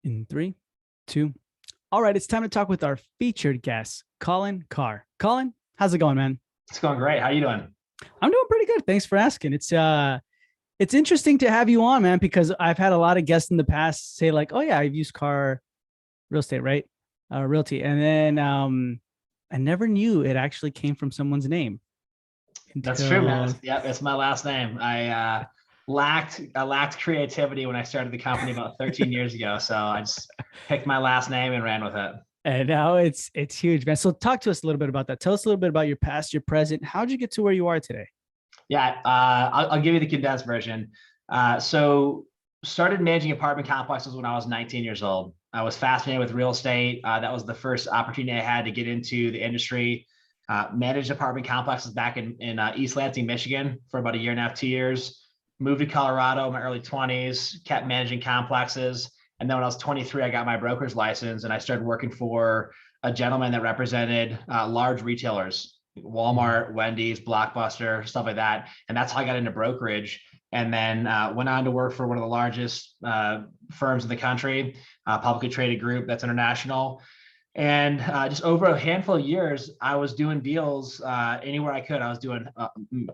In three, two. All right, it's time to talk with our featured guest, Colin Carr. Colin, how's it going, man? It's going great. How you doing? I'm doing pretty good. Thanks for asking. It's interesting to have you on, man, because I've had a lot of guests in the past say like, "Oh yeah, I've used car real estate, right? Realty," and then I never knew it actually came from someone's name That's true, man. until Yeah, it's my last name. I lacked creativity when I started the company about 13 years ago, so I just picked my last name and ran with it. and now it's huge, man. So talk to us a little bit about that. Tell us a little bit about your past, your present. How'd you get to where you are today? Yeah, I'll give you the condensed version. So started managing apartment complexes when I was 19 years old. I was fascinated with real estate. That was the first opportunity I had to get into the industry. Managed apartment complexes back in East Lansing, Michigan for about a year and a half, 2 years. Moved to Colorado in my early 20s, kept managing complexes. And then when I was 23, I got my broker's license and I started working for a gentleman that represented large retailers, Walmart, Wendy's, Blockbuster, stuff like that. And that's how I got into brokerage. And then went on to work for one of the largest firms in the country, publicly traded group that's international. And just over a handful of years, I was doing deals anywhere I could. I was doing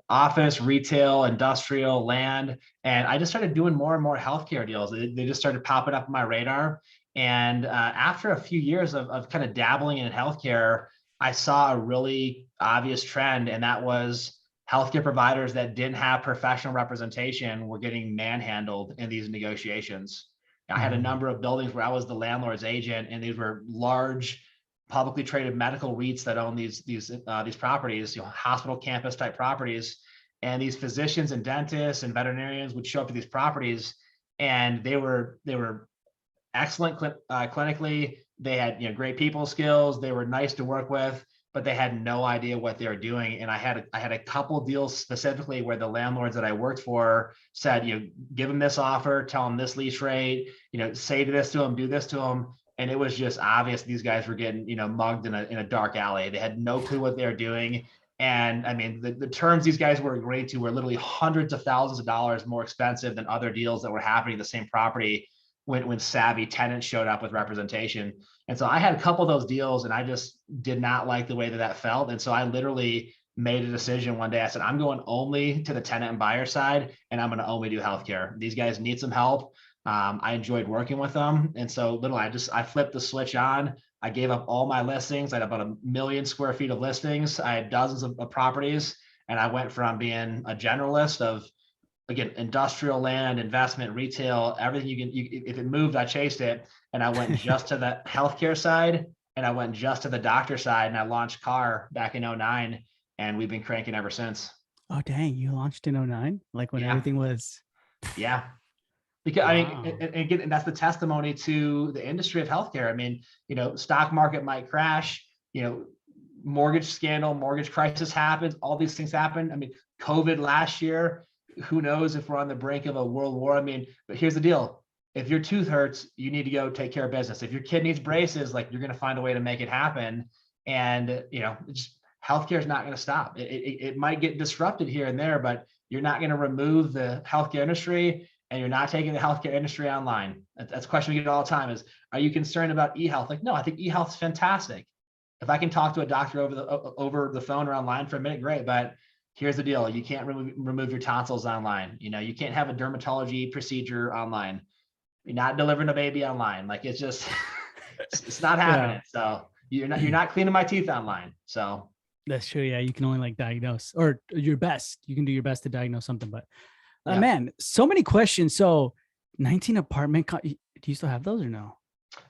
office, retail, industrial, land, and I just started doing more and more healthcare deals. They just started popping up on my radar. And after a few years of kind of dabbling in healthcare, I saw a really obvious trend, and that was healthcare providers that didn't have professional representation were getting manhandled in these negotiations. I had a number of buildings where I was the landlord's agent, and these were large, publicly traded medical REITs that own these properties, hospital campus type properties. And these physicians and dentists and veterinarians would show up to these properties, and they were excellent clinically. They had great people skills. They were nice to work with, but they had no idea what they were doing. And I had a couple deals specifically where the landlords that I worked for said, give them this offer, tell them this lease rate, say this to them, do this to them. And it was just obvious these guys were getting, mugged in a dark alley. They had no clue what they were doing. And I mean, the terms these guys were agreeing to were literally hundreds of thousands of dollars more expensive than other deals that were happening in the same property when savvy tenants showed up with representation. And so I had a couple of those deals, and I just did not like the way that felt. And so I literally made a decision one day. I said, I'm going only to the tenant and buyer side, and I'm going to only do healthcare. These guys need some help. I enjoyed working with them. And so literally I flipped the switch on. I gave up all my listings. I had about 1 million square feet of listings. I had dozens of properties, and I went from being a generalist of, again, industrial, land, investment, retail, everything if it moved, I chased it. And I went just to the healthcare side, and I went just to the doctor side, and I launched CAR back in 09, and we've been cranking ever since. Oh dang, you launched in '09, like when Yeah. everything was. Yeah. Because I Wow. mean, and again, and that's the testimony to the industry of healthcare. I mean, stock market might crash, mortgage scandal, mortgage crisis happens, all these things happen. I mean, COVID last year, who knows if we're on the brink of a world war. I mean, but here's the deal. If your tooth hurts, you need to go take care of business. If your kid needs braces, like, you're going to find a way to make it happen. And, healthcare is not going to stop. It might get disrupted here and there, but you're not going to remove the healthcare industry, and you're not taking the healthcare industry online. That's a question we get all the time is, are you concerned about e-health? Like, no, I think e-health is fantastic. If I can talk to a doctor over the phone or online for a minute, great. But here's the deal. You can't remove your tonsils online. You can't have a dermatology procedure online. You're not delivering a baby online. Like, it's just, it's not happening. Yeah, So you're not cleaning my teeth online. So that's true. Yeah, you can only like diagnose, or your best. You can do your best to diagnose something, but yeah. man, so many questions. So 19 apartment. Do you still have those or no?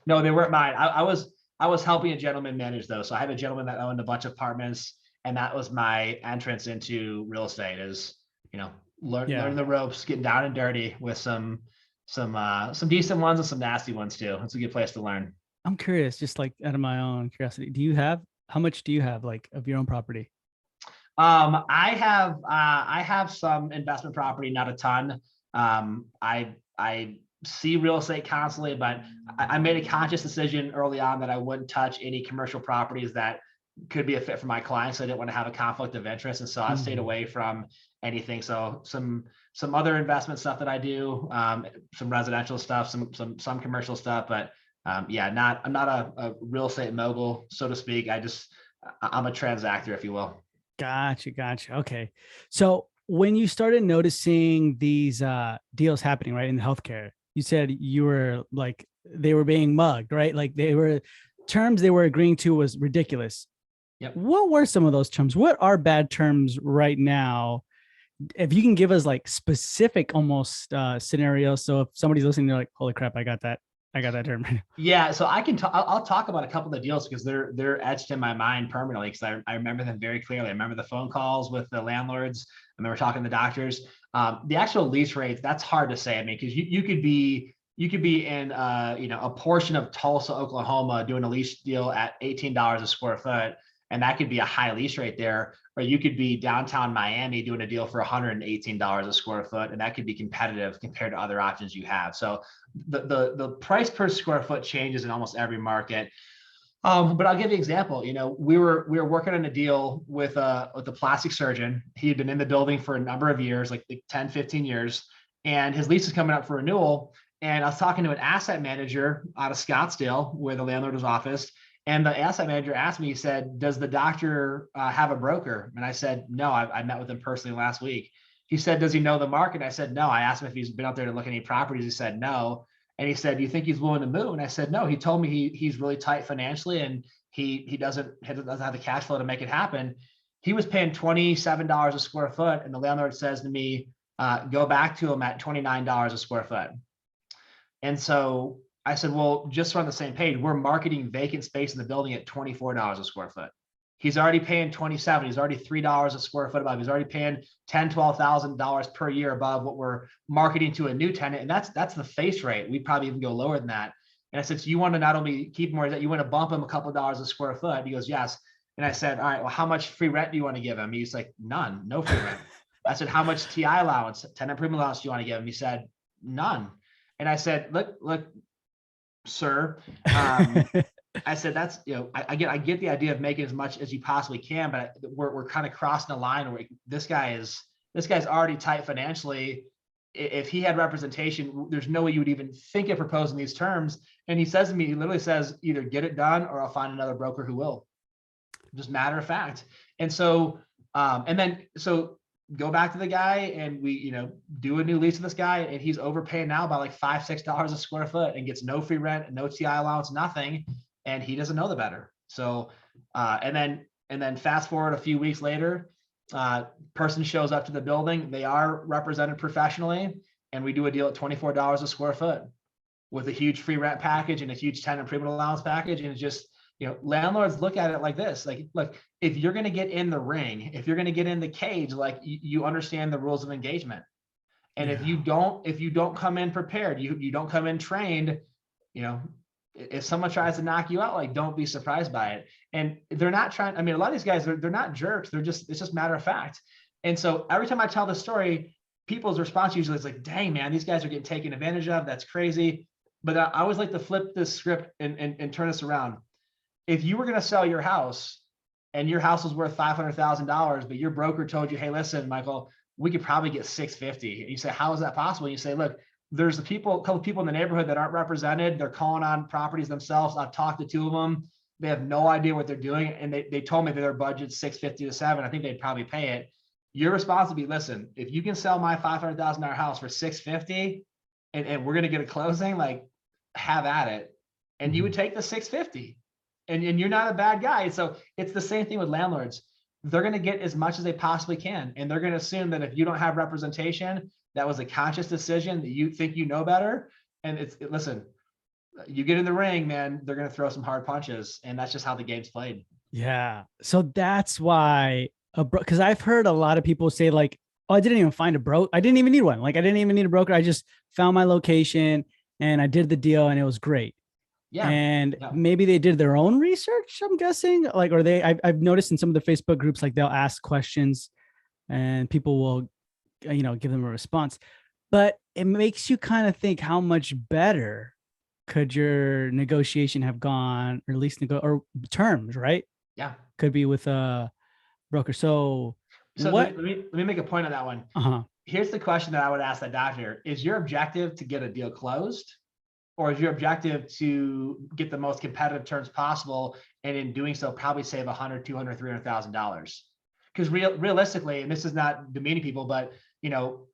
No, they weren't mine. I was helping a gentleman manage those. So I had a gentleman that owned a bunch of apartments, and that was my entrance into real estate is, learn the ropes, getting down and dirty with some decent ones and some nasty ones too. It's a good place to learn. I'm curious, just like out of my own curiosity, how much do you have like of your own property? I have some investment property, not a ton. I see real estate constantly, but I made a conscious decision early on that I wouldn't touch any commercial properties that could be a fit for my clients. So I didn't want to have a conflict of interest. And so I stayed away from anything. So some other investment stuff that I do, some residential stuff, some commercial stuff, but yeah, I'm not a real estate mogul, so to speak. I'm a transactor, if you will. Gotcha. Okay. So when you started noticing these deals happening, right, in healthcare, you said you were like, they were being mugged, right? Like terms they were agreeing to was ridiculous. Yep. What were some of those terms? What are bad terms right now? If you can give us like specific almost scenarios. So if somebody's listening, they're like, holy crap, I got that term. Yeah, so I'll talk about a couple of the deals because they're etched in my mind permanently, because I remember them very clearly. I remember the phone calls with the landlords. I remember talking to the doctors. The actual lease rates, that's hard to say. I mean, because you could be in a portion of Tulsa, Oklahoma, doing a lease deal at $18 a square foot, and that could be a high lease rate there. Or you could be downtown Miami doing a deal for $118 a square foot, and that could be competitive compared to other options you have. So the price per square foot changes in almost every market. But I'll give you an example. We were working on a deal with a plastic surgeon. He had been in the building for a number of years, like 10, 15 years, and his lease is coming up for renewal. And I was talking to an asset manager out of Scottsdale, where the landlord was officed. And the asset manager asked me, he said, does the doctor have a broker? And I said, no, I met with him personally last week. He said, does he know the market? I said, no. I asked him if he's been out there to look at any properties. He said, no. And he said, do you think he's willing to move? And I said, no. He told me he's really tight financially, and he doesn't have the cash flow to make it happen. He was paying $27 a square foot. And the landlord says to me, go back to him at $29 a square foot. And so I said, well, just so we're on the same page, we're marketing vacant space in the building at $24 a square foot. He's already paying $27. He's already $3 a square foot above. He's already paying $10,000, $12,000 per year above what we're marketing to a new tenant. And that's the face rate. We'd probably even go lower than that. And I said, so you want to not only keep more, that you want to bump him a couple of dollars a square foot? He goes, yes. And I said, all right, well, how much free rent do you want to give him? He's like, none, no free rent. I said, how much TI allowance, tenant improvement allowance do you want to give him? He said, none. And I said, look, sir, I said, that's, I get the idea of making as much as you possibly can, but we're kind of crossing a line where this guy's already tight financially. If he had representation, there's no way you would even think of proposing these terms. And he says to me, he literally says, either get it done or I'll find another broker who will. Just matter of fact. And so, so go back to the guy, and we, do a new lease with this guy, and he's overpaying now by like $5, $6 a square foot and gets no free rent, no TI allowance, nothing. And he doesn't know the better. So, and then fast forward a few weeks later, person shows up to the building. They are represented professionally, and we do a deal at $24 a square foot with a huge free rent package and a huge tenant improvement allowance package. And it's just, landlords look at it like this, like, look, if you're going to get in the ring, if you're going to get in the cage, like you understand the rules of engagement. And if you don't come in prepared, you don't come in trained, if someone tries to knock you out, like, don't be surprised by it. And they're not trying. I mean, a lot of these guys, they're not jerks. It's just matter of fact. And so every time I tell the story, people's response usually is like, dang, man, these guys are getting taken advantage of. That's crazy. But I always like to flip this script and turn this around. If you were going to sell your house and your house was worth $500,000, but your broker told you, hey, listen, Michael, we could probably get $650,000. And you say, how is that possible? And you say, look, there's a couple of people in the neighborhood that aren't represented. They're calling on properties themselves. I've talked to two of them. They have no idea what they're doing. And they told me that their budget's $650,000 to $700,000. I think they'd probably pay it. Your response would be, listen, if you can sell my $500,000 house for $650,000 and we're going to get a closing, like, have at it. And you would take the $650,000. And you're not a bad guy. So it's the same thing with landlords. They're going to get as much as they possibly can. And they're going to assume that if you don't have representation, that was a conscious decision, that you think you know better. And listen, you get in the ring, man, they're going to throw some hard punches. And that's just how the game's played. Yeah. So that's why, because I've heard a lot of people say like, oh, I didn't even find a broker. I didn't even need one. Like, I didn't even need a broker. I just found my location and I did the deal and it was great. Yeah. And maybe they did their own research, I'm guessing, like, or I've noticed in some of the Facebook groups, like they'll ask questions and people will, give them a response, but it makes you kind of think how much better could your negotiation have gone, or at least or terms, right? Yeah. could be with a broker. So So what? let me make a point on that one. Uh-huh. Here's the question that I would ask that doctor: is your objective to get a deal closed, or is your objective to get the most competitive terms possible, and in doing so probably save $100, $200, $300,000? Because realistically, and this is not demeaning people, but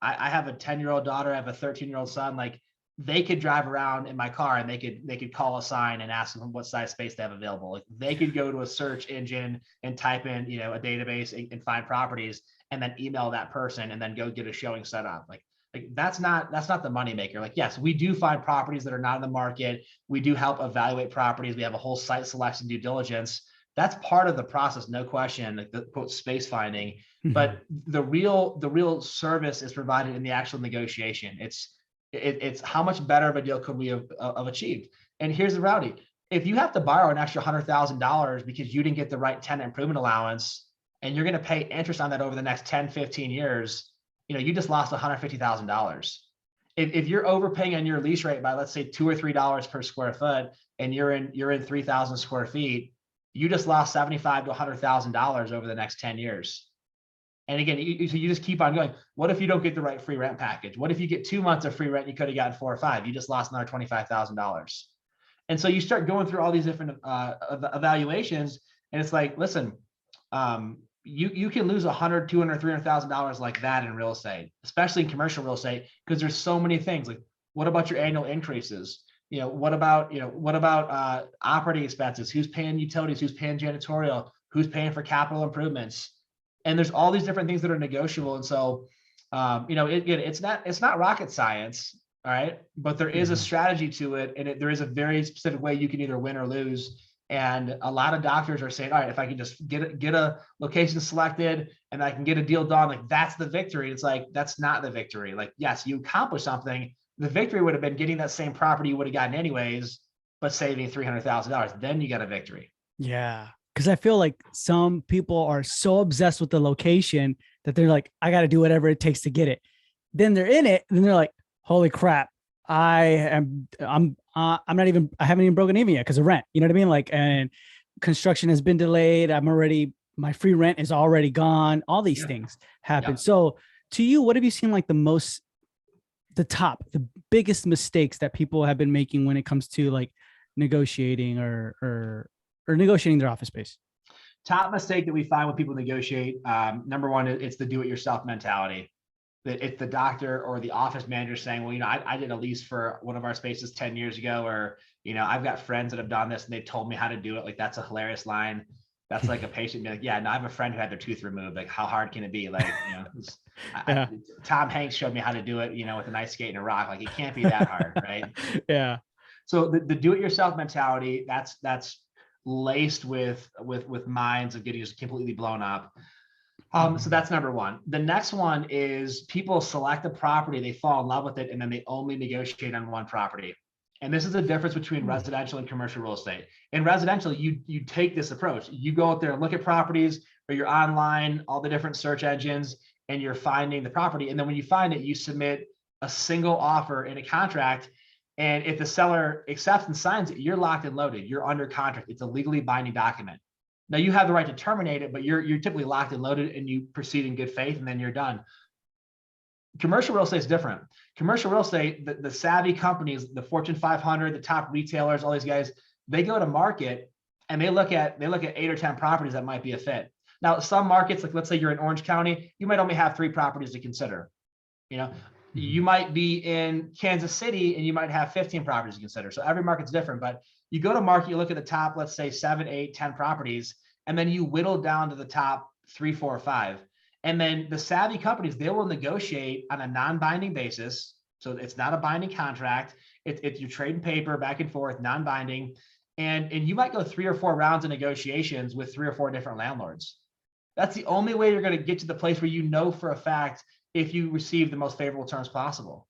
I have a 10-year-old daughter, I have a 13-year-old son. Like, they could drive around in my car and they could call a sign and ask them what size space they have available. Like, they could go to a search engine and type in a database and find properties, and then email that person and then go get a showing set up. Like that's not the moneymaker. Like, yes, we do find properties that are not in the market. We do help evaluate properties. We have a whole site selection due diligence. That's part of the process, no question, like the quote space finding. Mhm. But the real service is provided in the actual negotiation. It's how much better of a deal could we have achieved. And here's the reality: if you have to borrow an extra $100,000 because you didn't get the right tenant improvement allowance, and you're going to pay interest on that over the next 10, 15 years, you just lost $150,000. If you're overpaying on your lease rate by, let's say, $2 or $3 per square foot, and you're in 3,000 square feet, you just lost $75,000 to $100,000 over the next 10 years. And again, you just keep on going. What if you don't get the right free rent package? What if you get 2 months of free rent? You could have gotten 4 or 5. You just lost another $25,000. And so you start going through all these different evaluations, and it's like, listen, you can lose $100,000, $200,000, $300,000 like that in real estate, especially in commercial real estate, because there's so many things. Like, what about your annual increases? What about operating expenses? Who's paying utilities? Who's paying janitorial? Who's paying for capital improvements? And there's all these different things that are negotiable. And so, it's not rocket science, all right, but there is a strategy to it, and there is a very specific way you can either win or lose. And a lot of doctors are saying, all right, if I can just get a location selected and I can get a deal done, like, that's the victory. It's like, that's not the victory. Like, yes, you accomplished something. The victory would have been getting that same property you would have gotten anyways, but saving $300,000. Then you got a victory. Yeah. Because I feel like some people are so obsessed with the location that they're like, I got to do whatever it takes to get it. Then they're in it, and then they're like, holy crap, I'm not even, I haven't even broken even yet because of rent. You know what I mean? Like, and construction has been delayed. My free rent is already gone. All these things happen. So to you, what have you seen like the biggest mistakes that people have been making when it comes to like negotiating or negotiating their office space? Top mistake that we find when people negotiate, number one, it's the do-it-yourself mentality. That it's the doctor or the office manager saying, well, I did a lease for one of our spaces 10 years ago, or, I've got friends that have done this and they told me how to do it. Like, that's a hilarious line. That's like a patient being like, yeah, no, I have a friend who had their tooth removed. Like, how hard can it be? Like, Tom Hanks showed me how to do it, with an ice skate and a rock. Like, it can't be that hard, right? Yeah. So the do-it-yourself mentality, that's laced with minds of getting just completely blown up. So that's number one. The next one is people select a property, they fall in love with it, and then they only negotiate on one property. And this is the difference between residential and commercial real estate. In residential, you take this approach. You go out there and look at properties, or you're online, all the different search engines, and you're finding the property. And then when you find it, you submit a single offer in a contract. And if the seller accepts and signs it, you're locked and loaded. You're under contract. It's a legally binding document. Now, you have the right to terminate it, but you're typically locked and loaded, and you proceed in good faith, and then you're done. Commercial real estate is different. Commercial real estate, the savvy companies, the Fortune 500, the top retailers, all these guys, they go to market and they look at 8 or 10 properties that might be a fit. Now, some markets, like let's say you're in Orange County, you might only have 3 properties to consider. You might be in Kansas City and you might have 15 properties to consider. So every market's different, but you go to market, you look at the top, let's say 7, 8, 10 properties, and then you whittle down to the top 3, 4, or 5. And then the savvy companies, they will negotiate on a non-binding basis. So it's not a binding contract. It's your trading paper back and forth, non-binding. And you might go 3 or 4 rounds of negotiations with 3 or 4 different landlords. That's the only way you're going to get to the place where for a fact if you receive the most favorable terms possible.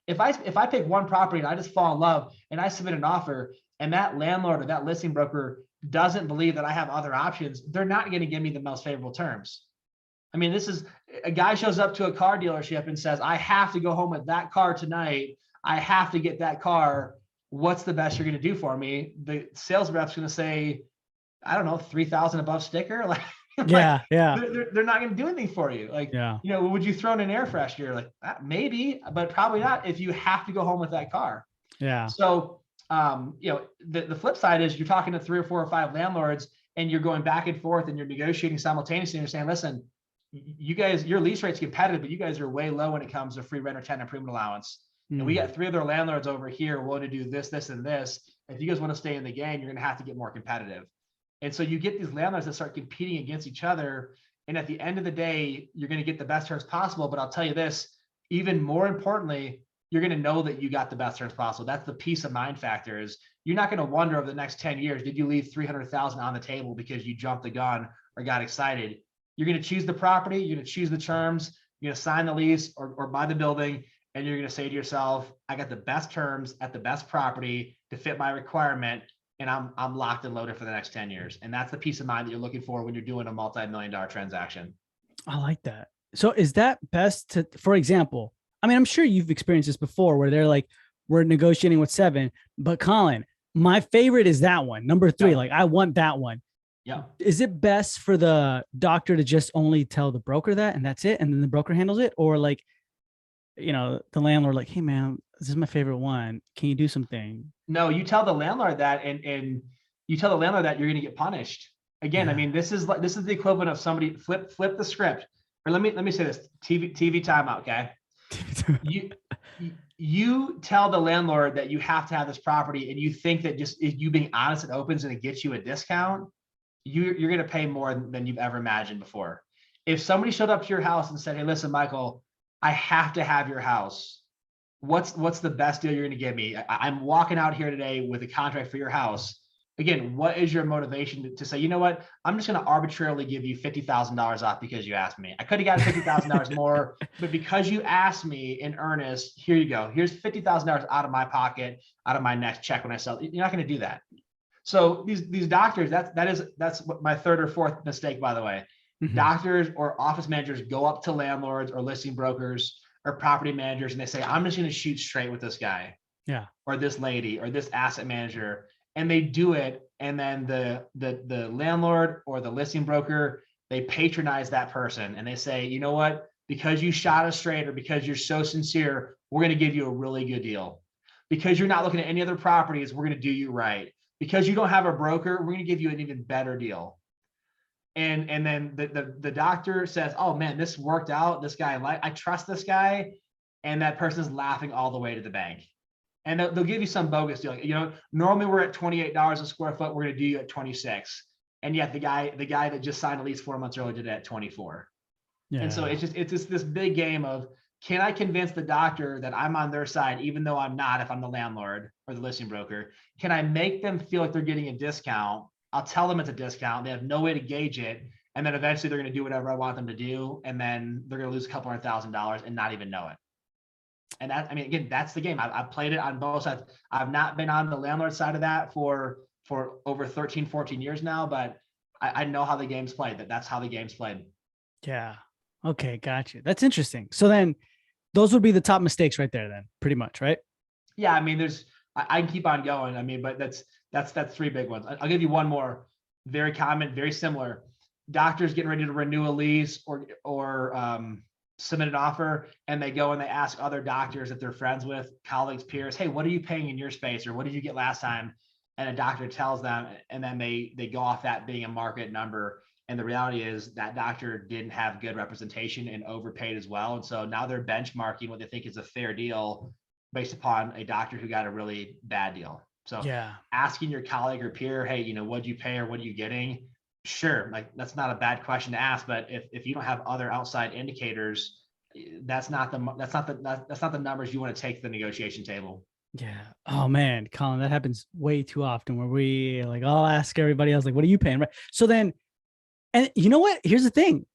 If I pick one property and I just fall in love and I submit an offer, and that landlord or that listing broker doesn't believe that I have other options, they're not going to give me the most favorable terms. I mean, this is a guy shows up to a car dealership and says, I have to go home with that car tonight. I have to get that car. What's the best you're going to do for me? The sales rep's going to say, I don't know, 3,000 above sticker. Like, Yeah. Yeah. they're not going to do anything for you. Like, Yeah. would you throw in an air freshener? Like, maybe, but probably not if you have to go home with that car. Yeah. So, the flip side is you're talking to 3 or 4 or 5 landlords and you're going back and forth and you're negotiating simultaneously. And you're saying, listen, you guys, your lease rate's competitive, but you guys are way low when it comes to free rent or tenant improvement allowance. And we got 3 other landlords over here willing to do this, this, and this. If you guys want to stay in the game, you're going to have to get more competitive. And so you get these landlords that start competing against each other. And at the end of the day, you're going to get the best terms possible. But I'll tell you this, even more importantly, you're going to know that you got the best terms possible. That's the peace of mind factor. Is you're not going to wonder over the next 10 years, did you leave 300,000 on the table because you jumped the gun or got excited? You're going to choose the property, you're going to choose the terms, you're going to sign the lease or buy the building, and you're going to say to yourself, I got the best terms at the best property to fit my requirement, and I'm locked and loaded for the next 10 years. And that's the peace of mind that you're looking for when you're doing a multi-million-dollar transaction. I like that. So is that best to, for example, I mean, I'm sure you've experienced this before where they're like, we're negotiating with 7, but Colin, my favorite is that one, number 3. Yeah. Like, I want that one. Yeah. Is it best for the doctor to just only tell the broker that and that's it? And then the broker handles it? Or like, the landlord, like, hey man, this is my favorite one. Can you do something? No, you tell the landlord that, and you tell the landlord that you're going to get punished. Again, Yeah. I mean, this is the equivalent of somebody flip the script. Or let me say this, TV timeout, okay? You tell the landlord that you have to have this property, and you think that just if you being honest and open is going to get you a discount, you're going to pay more than you've ever imagined before. If somebody showed up to your house and said, hey, listen, Michael, I have to have your house. What's the best deal you're going to give me? I'm walking out here today with a contract for your house. Again, what is your motivation to say, you know what? I'm just going to arbitrarily give you $50,000 off because you asked me. I could have got $50,000 more, but because you asked me in earnest, here you go. Here's $50,000 out of my pocket, out of my next check when I sell. You're not going to do that. So these doctors, that's what my 3rd or 4th mistake, by the way. Mm-hmm. Doctors or office managers go up to landlords or listing brokers or property managers, and they say, I'm just going to shoot straight with this guy, or this lady, or this asset manager, and they do it. And then the landlord or the listing broker, they patronize that person, and they say, you know what? Because you shot us straight, or because you're so sincere, we're going to give you a really good deal. Because you're not looking at any other properties, we're going to do you right. Because you don't have a broker, we're going to give you an even better deal. And then the doctor says, oh man, this worked out. This guy, I trust this guy. And that person's laughing all the way to the bank. And they'll give you some bogus deal. Normally we're at $28 a square foot. We're going to do you at 26. And yet the guy that just signed a lease 4 months earlier did it at 24. Yeah. And so it's just this big game of, can I convince the doctor that I'm on their side, even though I'm not, if I'm the landlord or the listing broker? Can I make them feel like they're getting a discount? I'll tell them it's a discount. They have no way to gauge it. And then eventually they're going to do whatever I want them to do. And then they're going to lose a couple $100,000 and not even know it. And that, I mean, again, that's the game. I've played it on both sides. I've not been on the landlord side of that for over 13, 14 years now, but I know how the game's played. That's how the game's played. Yeah. Okay. Gotcha. That's interesting. So then those would be the top mistakes right there then, pretty much, right? Yeah. I mean, I can keep on going. I mean, but that's 3 big ones. I'll give you one more, very common, very similar. Doctors getting ready to renew a lease or submit an offer, and they go and they ask other doctors that they're friends with, colleagues, peers, hey, what are you paying in your space? Or what did you get last time? And a doctor tells them, and then they go off that being a market number. And the reality is that doctor didn't have good representation and overpaid as well. And so now they're benchmarking what they think is a fair deal based upon a doctor who got a really bad deal. So asking your colleague or peer, hey, what'd you pay or what are you getting? Sure, like that's not a bad question to ask, but if you don't have other outside indicators, that's not the numbers you want to take to the negotiation table. Yeah. Oh man, Colin, that happens way too often where we like, I'll ask everybody else, like, what are you paying? Right. So then, and you know what? Here's the thing.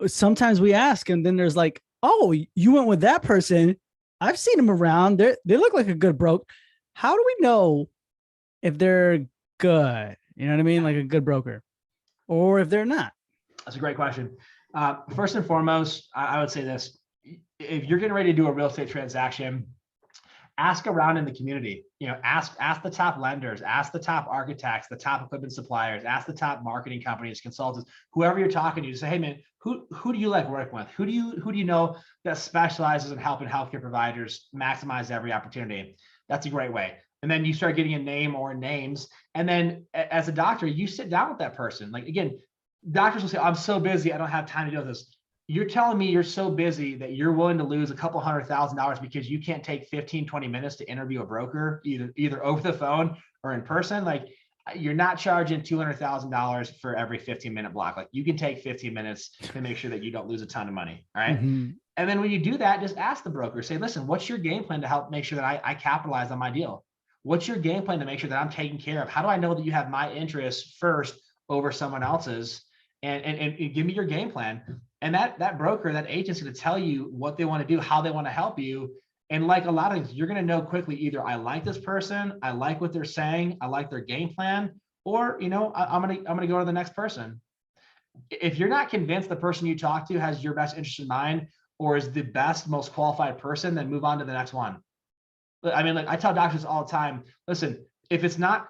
Sometimes we ask, and then there's like, oh, you went with that person. I've seen them around. They look like a good broker. How do we know if they're good? You know what I mean? Like a good broker, or if they're not? That's a great question. First and foremost, I would say this: if you're getting ready to do a real estate transaction, ask around in the community, ask the top lenders, ask the top architects, the top equipment suppliers, ask the top marketing companies, consultants, whoever you're talking to say, hey man, who do you like working with? Who do you know that specializes in helping healthcare providers maximize every opportunity? That's a great way. And then you start getting a name or names. And then as a doctor, you sit down with that person. Like, again, doctors will say, I'm so busy, I don't have time to do this. You're telling me you're so busy that you're willing to lose a couple $100,000 because you can't take 15, 20 minutes to interview a broker, either over the phone or in person. Like, you're not charging $200,000 for every 15-minute block. Like, you can take 15 minutes to make sure that you don't lose a ton of money. All right. And then when you do that, just ask the broker, say, listen, what's your game plan to help make sure that I capitalize on my deal? What's your game plan to make sure that I'm taken care of? How do I know that you have my interests first over someone else's? And give me your game plan. And that broker, that agent's going to tell you what they want to do, how they want to help you. And like a lot of things, you're going to know quickly, either I like this person, I like what they're saying, I like their game plan, or, I'm going to go to the next person. If you're not convinced the person you talk to has your best interest in mind, or is the best, most qualified person, then move on to the next one. I mean, like, I tell doctors all the time, listen, if it's not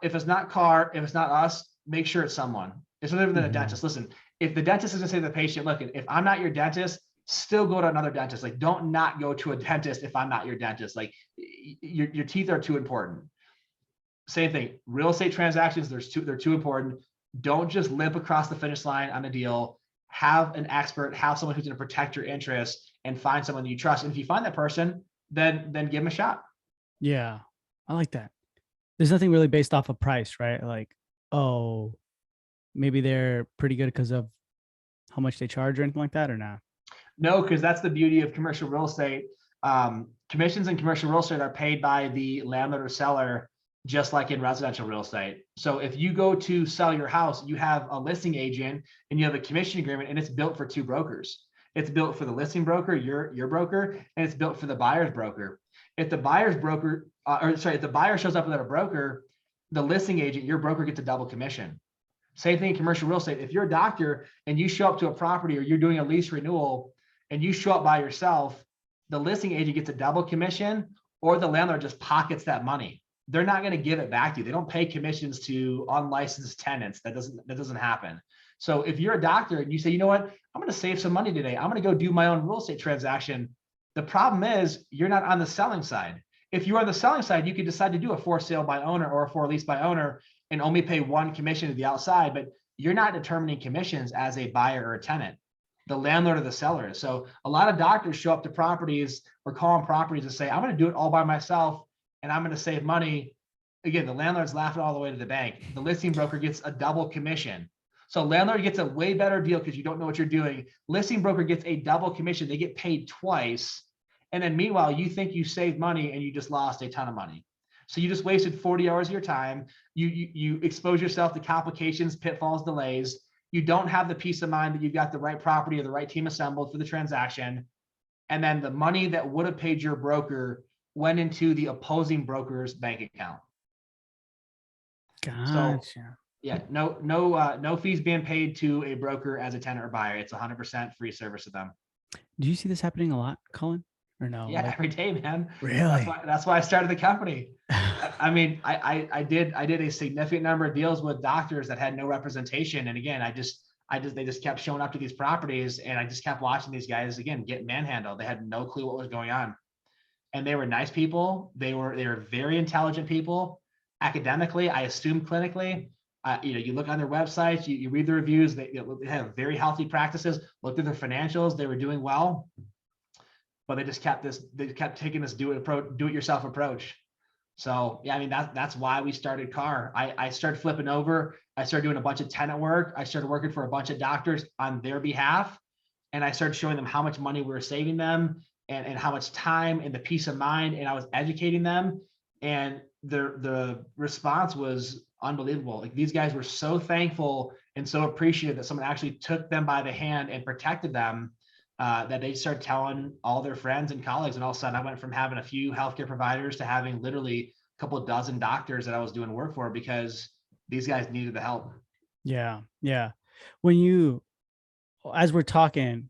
Carr, if it's not us, make sure it's someone. It's no different than a dentist. Listen, if the dentist is going to say to the patient, look, if I'm not your dentist, still go to another dentist. Like, don't not go to a dentist if I'm not your dentist. Like, your teeth are too important. Same thing, real estate transactions, they're too important. Don't just limp across the finish line on a deal. Have an expert, have someone who's going to protect your interests, and find someone that you trust. And if you find that person, then give them a shot. Yeah, I like that. There's nothing really based off of price, right? Like, oh, maybe they're pretty good because of how much they charge or anything like that, or not? No, because that's the beauty of commercial real estate. Commissions in commercial real estate are paid by the landlord or seller, just like in residential real estate. So if you go to sell your house, you have a listing agent and you have a commission agreement, and it's built for two brokers. It's built for the listing broker, your broker, and it's built for the buyer's broker. If the buyer's broker, if the buyer shows up without a broker, the listing agent, your broker, gets a double commission. Same thing in commercial real estate. If you're a doctor and you show up to a property, or you're doing a lease renewal and you show up by yourself, the listing agent gets a double commission, or the landlord just pockets that money. They're not going to give it back to you. They don't pay commissions to unlicensed tenants. That doesn't happen. So if you're a doctor and you say, you know what, I'm going to save some money today, I'm going to go do my own real estate transaction. The problem is you're not on the selling side. If you're on the selling side, you could decide to do a for sale by owner or a for lease by owner and only pay one commission to the outside, but you're not determining commissions as a buyer or a tenant. The landlord or the seller. So a lot of doctors show up to properties or call on properties and say, I'm going to do it all by myself and I'm going to save money. Again, the landlord's laughing all the way to the bank. The listing broker gets a double commission. So landlord gets a way better deal because you don't know what you're doing. Listing broker gets a double commission. They get paid twice. And then meanwhile, you think you saved money and you just lost a ton of money. So you just wasted 40 hours of your time. You expose yourself to complications, pitfalls, delays. You don't have the peace of mind that you've got the right property or the right team assembled for the transaction. And then the money that would have paid your broker went into the opposing broker's bank account. Gotcha. So, yeah, no fees being paid to a broker as a tenant or buyer. It's 100% free service to them. Do you see this happening a lot, Colin? Or no? Yeah, every day, man. Really? That's why I started the company. I mean, I did a significant number of deals with doctors that had no representation. And again, they just kept showing up to these properties, and I just kept watching these guys, again, get manhandled. They had no clue what was going on. And they were nice people. They were very intelligent people. Academically, I assume clinically. You look on their websites, you read the reviews, they have very healthy practices, look at their financials, they were doing well, but they kept taking this do it yourself approach. So yeah, I mean, that's why we started Carr. I started flipping over. I started doing a bunch of tenant work. I started working for a bunch of doctors on their behalf. And I started showing them how much money we were saving them and how much time and the peace of mind. And I was educating them. And the response was unbelievable. Like, these guys were so thankful and so appreciative that someone actually took them by the hand and protected them, that they started telling all their friends and colleagues. And all of a sudden I went from having a few healthcare providers to having literally a couple of dozen doctors that I was doing work for because these guys needed the help. Yeah. Yeah. As we're talking,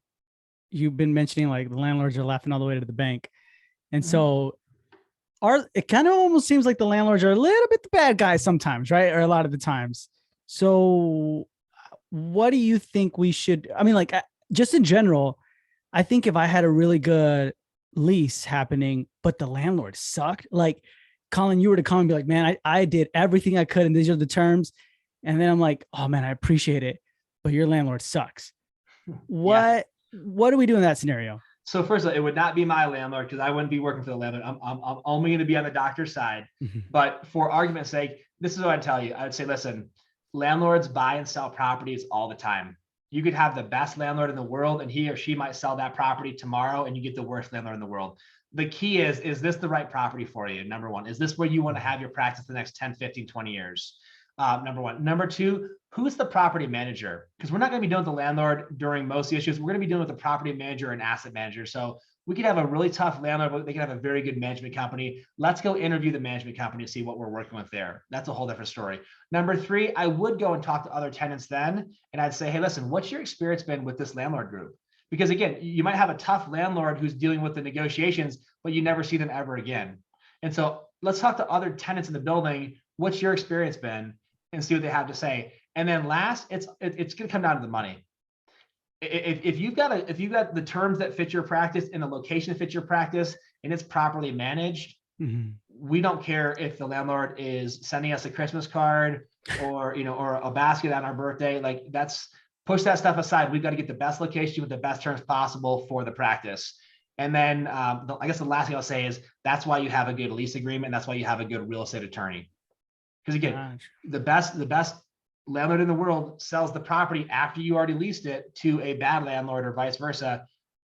you've been mentioning like the landlords are laughing all the way to the bank. And so it kind of almost seems like the landlords are a little bit the bad guys sometimes, right? Or a lot of the times. So what do you think we should, I mean, like just in general, I think if I had a really good lease happening, but the landlord sucked, like Colin, you were to come and be like, man, I did everything I could and these are the terms. And then I'm like, oh man, I appreciate it, but your landlord sucks. Yeah. What do we do in that scenario? So first of all, it would not be my landlord because I wouldn't be working for the landlord. I'm only going to be on the doctor's side. Mhm. But for argument's sake, this is what I'd tell you. I would say, listen, landlords buy and sell properties all the time. You could have the best landlord in the world and he or she might sell that property tomorrow and you get the worst landlord in the world. The key is this the right property for you? Number one, is this where you want to have your practice the next 10, 15, 20 years? Number one. Number two, who's the property manager? Because we're not going to be dealing with the landlord during most of the issues. We're going to be dealing with the property manager and asset manager. So we could have a really tough landlord, but they can have a very good management company. Let's go interview the management company to see what we're working with there. That's a whole different story. Number three, I would go and talk to other tenants then. And I'd say, hey, listen, what's your experience been with this landlord group? Because again, you might have a tough landlord who's dealing with the negotiations, but you never see them ever again. And so let's talk to other tenants in the building. What's your experience been? And see what they have to say. And then last, it's going to come down to the money. If you've got the terms that fit your practice and the location that fits your practice and it's properly managed, we don't care if the landlord is sending us a Christmas card or or a basket on our birthday. Like push that stuff aside. We've got to get the best location with the best terms possible for the practice. And then I guess the last thing I'll say is that's why you have a good lease agreement. That's why you have a good real estate attorney. Because again, the best landlord in the world sells the property after you already leased it to a bad landlord or vice versa.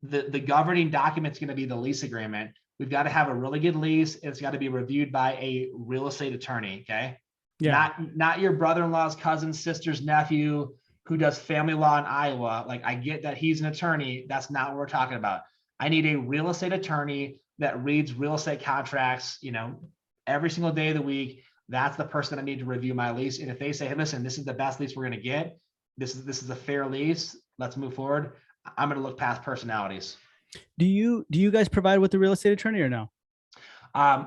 The governing document is going to be the lease agreement. We've got to have a really good lease. It's got to be reviewed by a real estate attorney. Okay. Yeah. Not your brother-in-law's cousin, sister's nephew who does family law in Iowa. Like I get that he's an attorney. That's not what we're talking about. I need a real estate attorney that reads real estate contracts, every single day of the week. That's the person I need to review my lease. And if they say, hey, listen, this is the best lease we're going to get. This is a fair lease. Let's move forward. I'm going to look past personalities. Do you guys provide with the real estate attorney or no?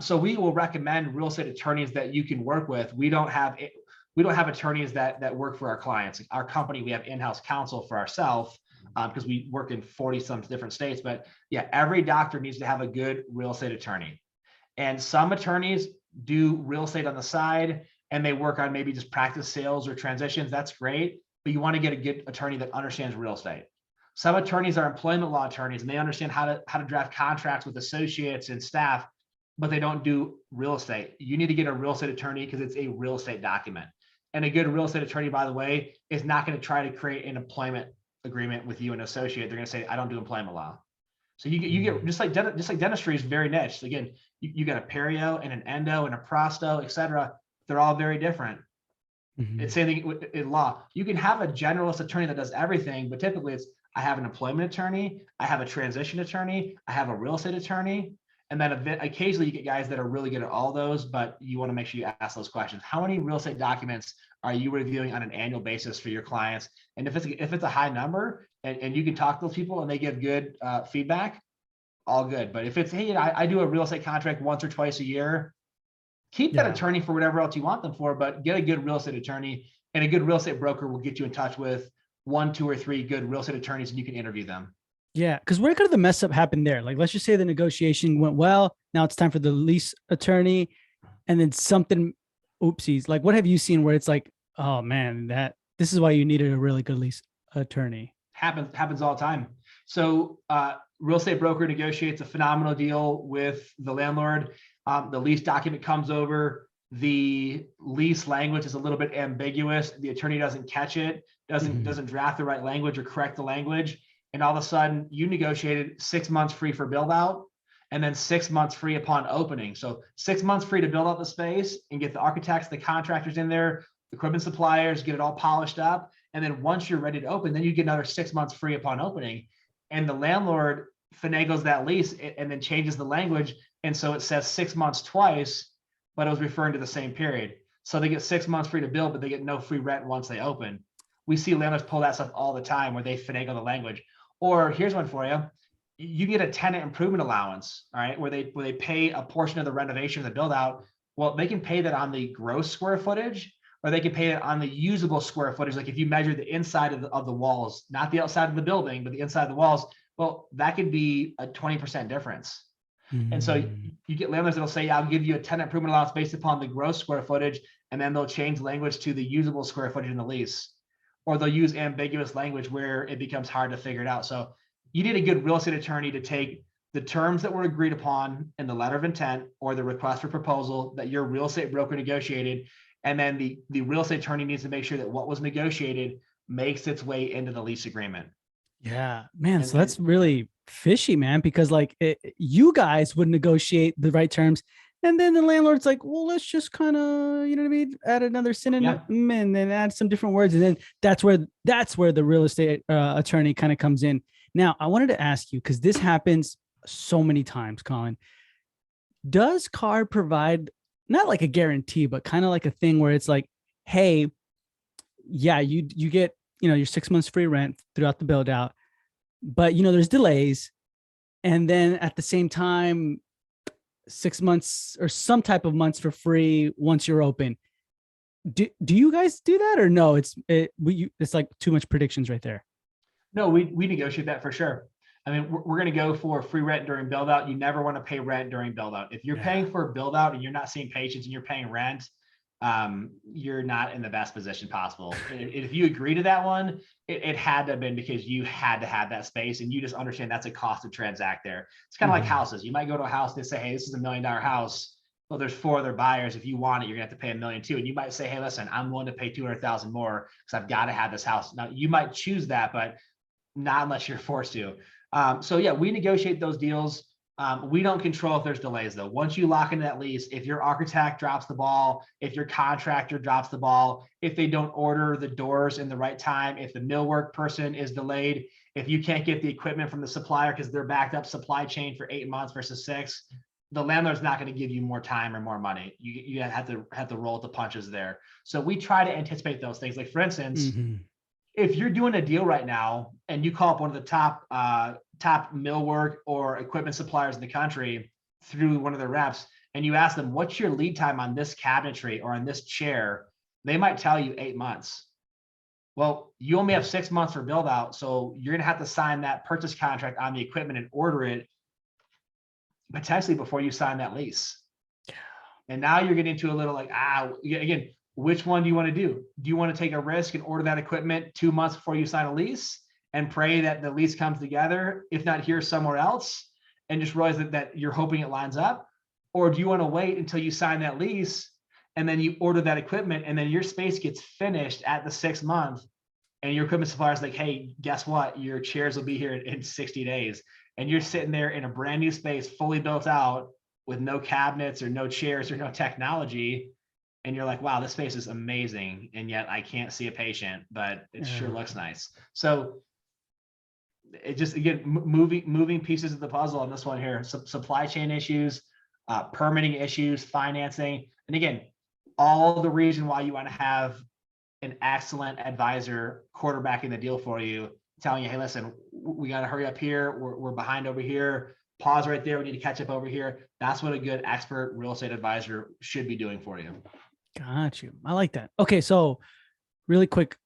So we will recommend real estate attorneys that you can work with. We don't have attorneys that work for our clients. Our company, we have in-house counsel for ourselves because we work in 40 some different states. But yeah, every doctor needs to have a good real estate attorney. And some attorneys do real estate on the side and they work on maybe just practice sales or transitions. That's great, but you want to get a good attorney that understands real estate. Some attorneys are employment law attorneys and they understand how to draft contracts with associates and staff, but they don't do real estate. You need to get a real estate attorney because it's a real estate document. And a good real estate attorney, by the way, is not going to try to create an employment agreement with you and associate. They're going to say, I don't do employment law. So you get just like dentistry is very niche. So again, you got a perio and an endo and a prosto, et cetera. They're all very different. It's same thing in law. You can have a generalist attorney that does everything, but typically it's I have an employment attorney, I have a transition attorney, I have a real estate attorney, and then occasionally you get guys that are really good at all those. But you want to make sure you ask those questions. How many real estate documents are you reviewing on an annual basis for your clients? And if it's a high number and you can talk to those people and they give good feedback, all good. But if it's, hey, I do a real estate contract once or twice a year, keep that attorney for whatever else you want them for, but get a good real estate attorney, and a good real estate broker will get you in touch with 1, 2, or 3 good real estate attorneys and you can interview them. Yeah. Cause where could the mess up happen there? Like, let's just say the negotiation went well. Now it's time for the lease attorney and then something, oopsies. Like what have you seen where it's like, oh man, this is why you needed a really good lease attorney? Happens all the time. So real estate broker negotiates a phenomenal deal with the landlord. The lease document comes over. The lease language is a little bit ambiguous. The attorney doesn't catch it, doesn't draft the right language or correct the language. And all of a sudden you negotiated 6 months free for build out and then 6 months free upon opening. So 6 months free to build out the space and get the architects, the contractors in there, equipment suppliers, get it all polished up. And then once you're ready to open, then you get another 6 months free upon opening. And the landlord finagles that lease and then changes the language. And so it says 6 months twice, but it was referring to the same period. So they get 6 months free to build, but they get no free rent once they open. We see landlords pull that stuff all the time where they finagle the language. Or here's one for you. you get a tenant improvement allowance, all right, where they pay a portion of the renovation of the build out. Well, they can pay that on the gross square footage, or they can pay it on the usable square footage. Like if you measure the inside of the walls, not the outside of the building, but the inside of the walls, well, that could be a 20% difference. And so you get landlords that'll say, I'll give you a tenant improvement allowance based upon the gross square footage, and then they'll change language to the usable square footage in the lease, or they'll use ambiguous language where it becomes hard to figure it out. So you need a good real estate attorney to take the terms that were agreed upon in the letter of intent or the request for proposal that your real estate broker negotiated. And then the real estate attorney needs to make sure that what was negotiated makes its way into the lease agreement. Yeah, man. And- So that's really fishy, man, because like you guys would negotiate the right terms. And then the landlord's like, well, let's just kind of, you know what I mean? Add another synonym and then add some different words. And then that's where the real estate attorney kind of comes in. Now, I wanted to ask you, because this happens so many times, Colin. Does CARD provide not like a guarantee, but kind of like a thing where it's like, hey, yeah, you get, your 6 months free rent throughout the build out, but there's delays. And then at the same time, 6 months or some type of months for free once you're open. Do you guys do that, or no? It's like too much predictions right there. No, we negotiate that for sure. I mean, we're going to go for free rent during build out. You never want to pay rent during build out. If you're paying for a build out and you're not seeing patients and you're paying rent, you're not in the best position possible. If you agree to that one, it had to have been because you had to have that space, and you just understand that's a cost to transact there. It's kind of like houses. You might go to a house, they say, hey, this is $1 million house. Well, there's 4 other buyers. If you want it, you're gonna have to pay $1 million too. And you might say, hey, listen, I'm willing to pay 200,000 more because I've got to have this house. Now you might choose that, but not unless you're forced to. So yeah, we negotiate those deals. We don't control if there's delays though. Once you lock into that lease, if your architect drops the ball, if your contractor drops the ball, if they don't order the doors in the right time, if the millwork person is delayed, if you can't get the equipment from the supplier because they're backed up supply chain for 8 months versus 6, the landlord's not going to give you more time or more money. You have to roll with the punches there. So we try to anticipate those things. Like for instance, if you're doing a deal right now and you call up one of the top millwork or equipment suppliers in the country through one of their reps, and you ask them, what's your lead time on this cabinetry or on this chair? They might tell you 8 months. Well, you only have 6 months for build out. So you're going to have to sign that purchase contract on the equipment and order it potentially before you sign that lease. And now you're getting into a little like, again, which one do you want to do? Do you want to take a risk and order that equipment 2 months before you sign a lease and pray that the lease comes together, if not here, somewhere else, and just realize that you're hoping it lines up? Or do you want to wait until you sign that lease and then you order that equipment and then your space gets finished at the 6 month and your equipment supplier is like, hey, guess what? Your chairs will be here in 60 days. And you're sitting there in a brand new space, fully built out with no cabinets or no chairs or no technology. And you're like, wow, this space is amazing. And yet I can't see a patient, but it sure looks nice. So it just, again, moving pieces of the puzzle on this one here. Supply chain issues, permitting issues, financing. And again, all the reason why you want to have an excellent advisor quarterbacking the deal for you, telling you, hey, listen, we got to hurry up here. We're behind over here. Pause right there. We need to catch up over here. That's what a good expert real estate advisor should be doing for you. Got you. I like that. Okay. So really quick,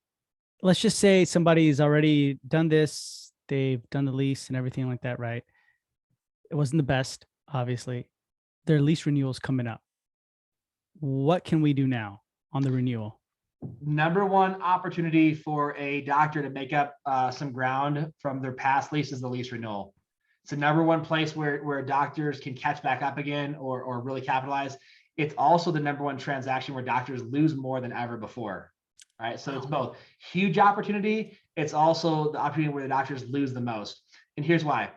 let's just say somebody's already done this. They've done the lease and everything like that, right? It wasn't the best, obviously. Their lease renewal is coming up. What can we do now on the renewal? Number one opportunity for a doctor to make up some ground from their past lease is the lease renewal. It's the number one place where doctors can catch back up again or really capitalize. It's also the number one transaction where doctors lose more than ever before. All right. So it's both huge opportunity. It's also the opportunity where the doctors lose the most. And here's why.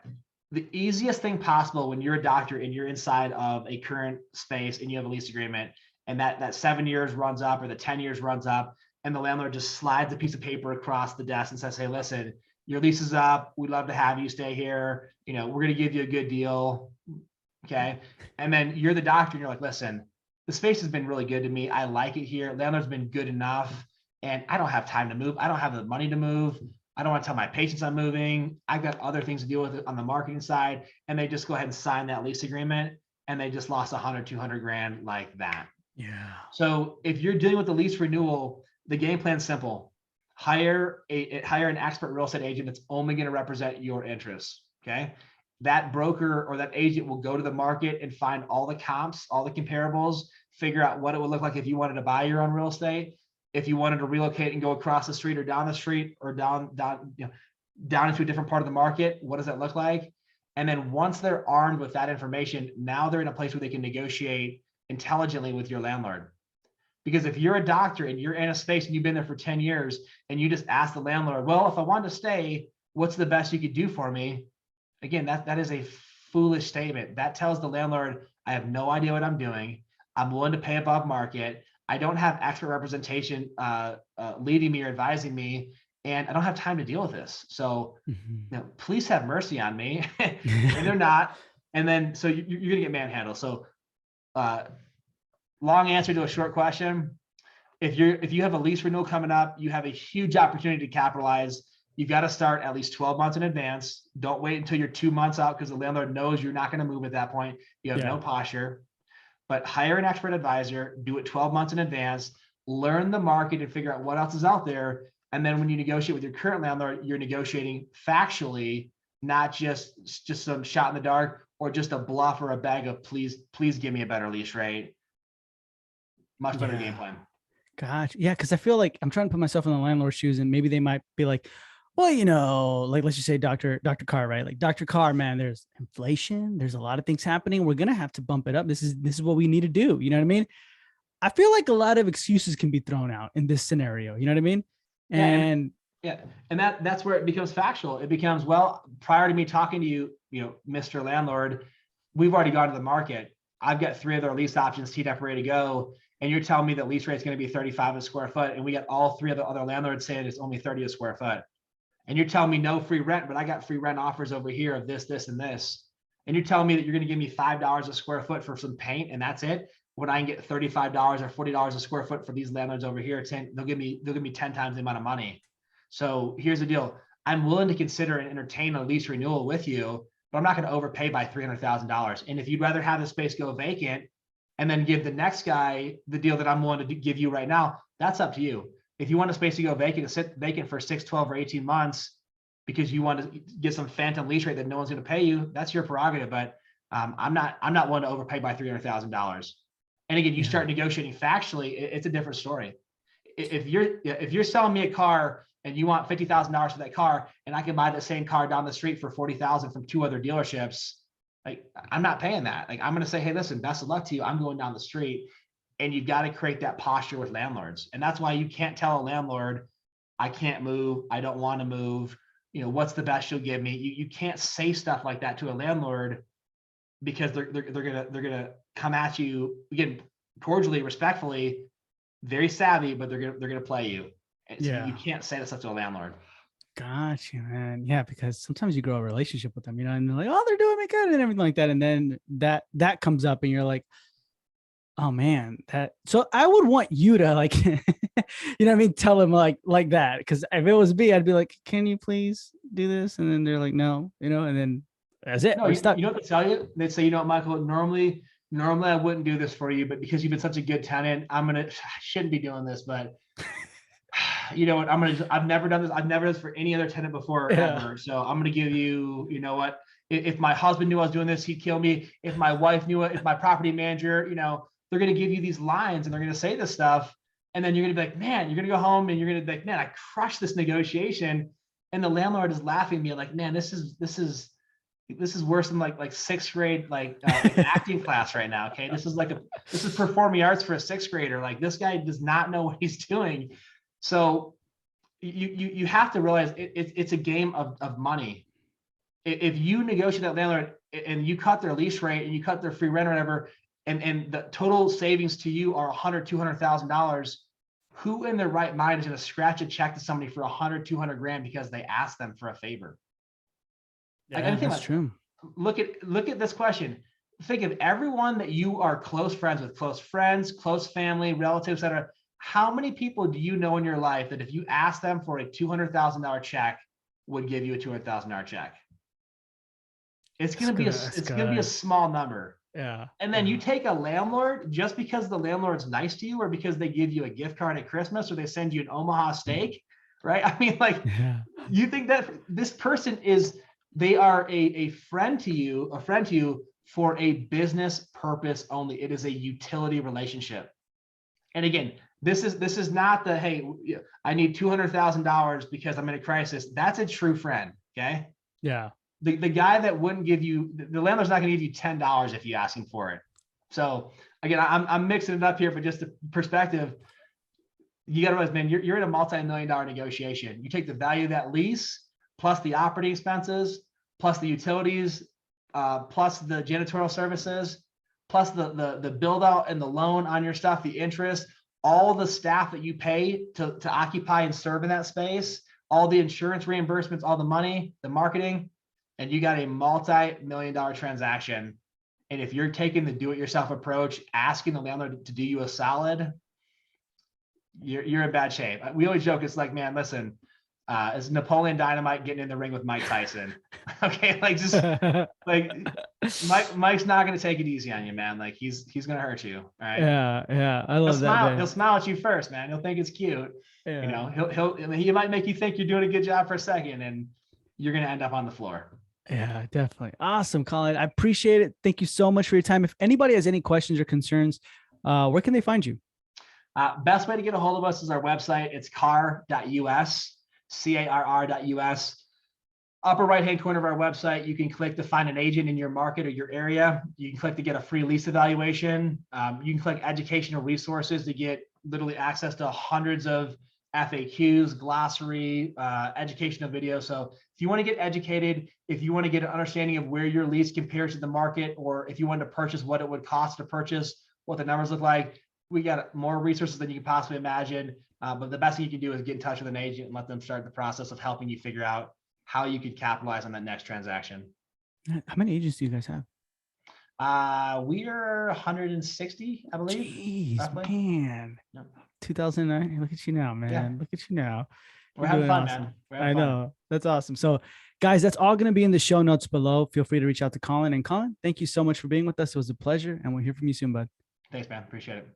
The easiest thing possible when you're a doctor and you're inside of a current space and you have a lease agreement and that 7 years runs up or the 10 years runs up and the landlord just slides a piece of paper across the desk and says, hey, listen, your lease is up. We'd love to have you stay here. We're going to give you a good deal. Okay. And then you're the doctor and you're like, listen, the space has been really good to me. I like it here. Landlord's been good enough and I don't have time to move. I don't have the money to move. I don't want to tell my patients I'm moving. I've got other things to deal with on the marketing side. And they just go ahead and sign that lease agreement. And they just lost 100, 200 grand like that. Yeah. So if you're dealing with the lease renewal, the game plan's simple. Hire an expert real estate agent that's only going to represent your interests. Okay. That broker or that agent will go to the market and find all the comps, all the comparables, figure out what it would look like if you wanted to buy your own real estate, if you wanted to relocate and go across the street or down the street or down into a different part of the market. What does that look like? And then once they're armed with that information, now they're in a place where they can negotiate intelligently with your landlord. Because if you're a doctor and you're in a space and you've been there for 10 years and you just ask the landlord, well, if I wanted to stay, what's the best you could do for me? Again, that is a foolish statement. That tells the landlord, I have no idea what I'm doing. I'm willing to pay above market. I don't have expert representation leading me or advising me, and I don't have time to deal with this. So please have mercy on me. And they're not. And then, so you're going to get manhandled. So long answer to a short question. If you have a lease renewal coming up, you have a huge opportunity to capitalize. You've got to start at least 12 months in advance. Don't wait until you're 2 months out because the landlord knows you're not going to move at that point. You have no posture. But hire an expert advisor, do it 12 months in advance, learn the market and figure out what else is out there. And then when you negotiate with your current landlord, you're negotiating factually, not just some shot in the dark or just a bluff or a bag of please give me a better lease rate. Much better game plan. Gotcha. Yeah, because I feel like I'm trying to put myself in the landlord's shoes, and maybe they might be like, well, like let's just say Dr. Carr, right? Like Dr. Carr, man, there's inflation, there's a lot of things happening. We're gonna have to bump it up. This is what we need to do. You know what I mean? I feel like a lot of excuses can be thrown out in this scenario. You know what I mean? And that's where it becomes factual. It becomes, well, prior to me talking to you, Mr. Landlord, we've already gone to the market. I've got 3 other lease options teed up, ready to go. And you're telling me that lease rate is going to be 35 a square foot. And we got all 3 of the other landlords saying it's only 30 a square foot. And you're telling me no free rent, but I got free rent offers over here of this, this, and this. And you're telling me that you're going to give me $5 a square foot for some paint, and that's it. When I can get $35 or $40 a square foot for these landlords over here, they'll give me 10 times the amount of money. So here's the deal. I'm willing to consider and entertain a lease renewal with you, but I'm not going to overpay by $300,000. And if you'd rather have the space go vacant and then give the next guy the deal that I'm willing to give you right now, that's up to you. If you want a space to go vacant, to sit vacant for 6, 12, or 18 months because you want to get some phantom lease rate that no one's going to pay you, that's your prerogative. But I'm not willing to overpay by $300,000. And again, you start negotiating factually, it's a different story. If you're selling me a car and you want $50,000 for that car, and I can buy the same car down the street for $40,000 from 2 other dealerships, like I'm not paying that. Like I'm going to say, hey, listen, best of luck to you. I'm going down the street. And you've got to create that posture with landlords. And that's why you can't tell a landlord, I can't move. I don't want to move. What's the best you'll give me? You can't say stuff like that to a landlord because they're gonna come at you again, cordially, respectfully, very savvy, but they're gonna play you. So you can't say that stuff to a landlord. Gotcha, man. Yeah, because sometimes you grow a relationship with them, and they're like, oh, they're doing me good and everything like that. And then that comes up and you're like, oh man, so I would want you to like, tell them like that. Because if it was me, I'd be like, can you please do this? And then they're like, no, and then that's it. No, you know what they tell you? They say, Michael, normally I wouldn't do this for you, but because you've been such a good tenant, I shouldn't be doing this, but you know what? I've never done this. I've never done this for any other tenant before ever. So I'm going to give you, what? If my husband knew I was doing this, he'd kill me. If my wife knew it, if my property manager, they're going to give you these lines and they're going to say this stuff. And then you're going to be like, man, you're going to go home and you're going to be like, man, I crushed this negotiation. And the landlord is laughing at me like, man, this is worse than like 6th grade, acting class right now. Okay. This is performing arts for a 6th grader. Like this guy does not know what he's doing. So you have to realize it's a game of money. If you negotiate that landlord and you cut their lease rate and you cut their free rent or whatever, and the total savings to you are $100,000, $200,000, who in their right mind is going to scratch a check to somebody for 100, 200 grand because they asked them for a favor? Yeah, that's true. Look at this question. Think of everyone that you are close friends with, close friends, close family, relatives, etc. How many people do you know in your life that if you ask them for a $200,000 check would give you a $200,000 check? It's going to be a small number. Yeah. And then you take a landlord, just because the landlord's nice to you, or because they give you a gift card at Christmas, or they send you an Omaha steak, right? I mean, like, you think that this person they are a friend to you for a business purpose only. It is a utility relationship. And again, this is not the, hey, I need $200,000 because I'm in a crisis. That's a true friend. Okay. Yeah. The guy that wouldn't give you, the landlord's not going to give you $10 if you ask him for it. So again, I'm mixing it up here, but just the perspective, you got to realize, man, you're in a multi-million-dollar negotiation. You take the value of that lease, plus the operating expenses, plus the utilities, plus the janitorial services, plus the build out and the loan on your stuff, the interest, all the staff that you pay to occupy and serve in that space, all the insurance reimbursements, all the money, the marketing, and you got a multi-million-dollar transaction. And if you're taking the do-it-yourself approach, asking the landlord to do you a solid, you're in bad shape. We always joke, it's like, man, listen, it's Napoleon Dynamite getting in the ring with Mike Tyson. Okay, like, just like Mike's not going to take it easy on you, man. Like, he's going to hurt you. All right. Yeah. I love that. He'll smile at you first, man. He'll think it's cute. Yeah. You know, he might make you think you're doing a good job for a second, and you're going to end up on the floor. Yeah, definitely. Awesome, Colin. I appreciate it. Thank you so much for your time. If anybody has any questions or concerns, where can they find you? Best way to get a hold of us is our website. It's carr.us, CARR.us. Upper right-hand corner of our website, you can click to find an agent in your market or your area. You can click to get a free lease evaluation. You can click educational resources to get literally access to hundreds of FAQs, glossary, educational videos. So if you want to get educated, if you want to get an understanding of where your lease compares to the market, or if you want to purchase, what it would cost to purchase, what the numbers look like, we got more resources than you can possibly imagine. But the best thing you can do is get in touch with an agent and let them start the process of helping you figure out how you could capitalize on that next transaction. How many agents do you guys have? We are 160, I believe. Jeez, roughly. Man. Yep. 2009. Look at you now, man. Yeah. Look at you now. We're having fun, awesome. man. I know. That's awesome. So, guys, that's all going to be in the show notes below. Feel free to reach out to Colin. And Colin, thank you so much for being with us. It was a pleasure. And we'll hear from you soon, bud. Thanks, man. Appreciate it.